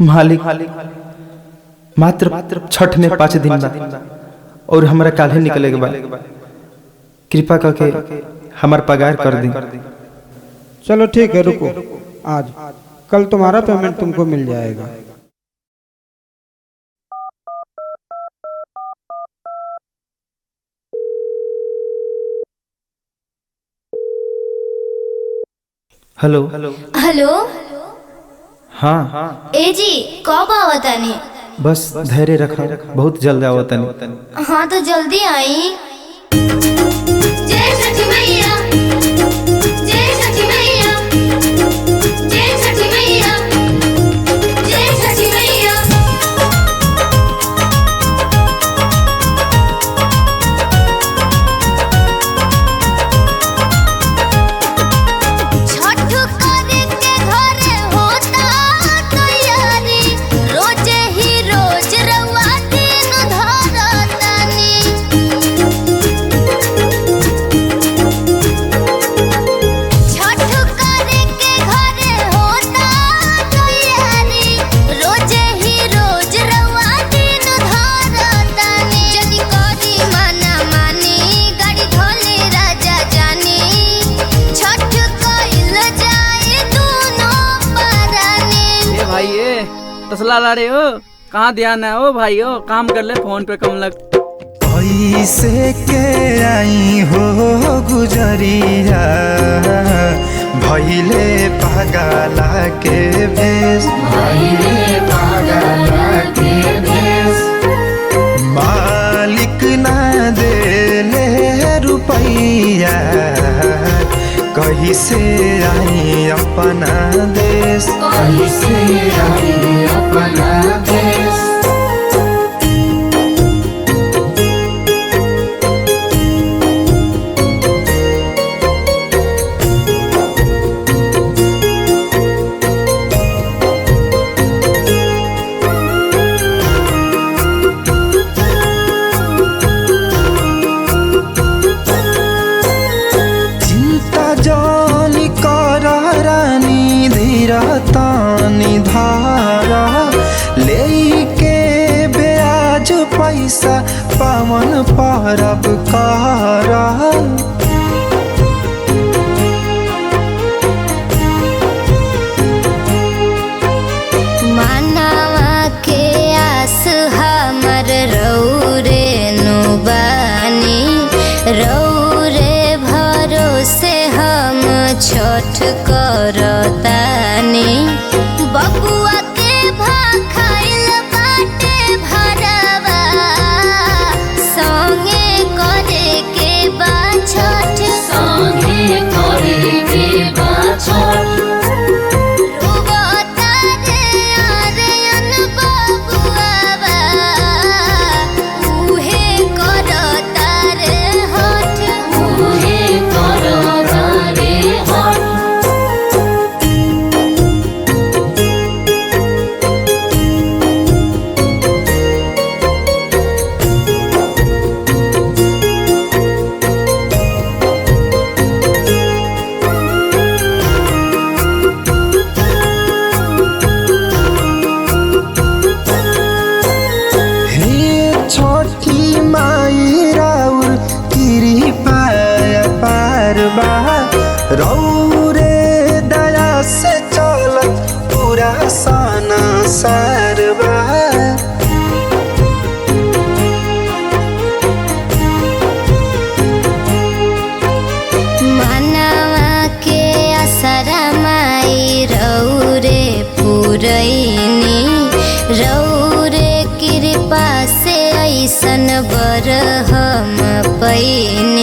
मालिक मात्र छठ में 5 दिन बा और हमारा काल्हे निकले के बा। कृपा करके हमार पगार कर दी। चलो ठीक है, रुको। आज कल तुम्हारा पेमेंट तुमको मिल जाएगा। Hello hello. हाँ ए जी कब आवतानी? बस धैर्य रखा, बहुत जल्द आवतनी। हाँ तो जल्दी आई। जय छठी मैया, जय छठी मैया, जय छठी मैया, जय छठी मैया। छठ करे के घरे होता तैयारी, रोजे ही रोज रउआ दिन धरतानी। छठ करे के घरे होता तैयारी, रोजे ही रोज रउआ दिन धरतानी। जदी करी माना मानी, गाड़ी धोले राजा जानी, छठ कइल जाए दोनों परानी। ए भाई ए तसला ला रहे हो, कहाँ ध्यान है? ओ भाई ओ काम कर ले, फोन पे कम लग। कैसे के आई हो गुजरिया, भैले पागला के भेष, मालिक ना देले रुपैया, कैसे आई अपना देश, चिंता जानी कर रानी, धीरा तानी धारा, लेके ब्याज पैसा पावन परब करा। मानवा के आस हमर रौरे नुबानी, रौरे भरोसे हम छठ करतानी। बबुआ के भाखाइल बाटे भरवा, संगे करे के बा छठ, संगे करे के बा छठ। छोटी माई राउर कृपा पार बा, रौरे दया से चलत पूरा संसार बा। मानवा के असरा माई रौरे पुरैनी, रौरे कृपा से ऐसन बर हम पैनी।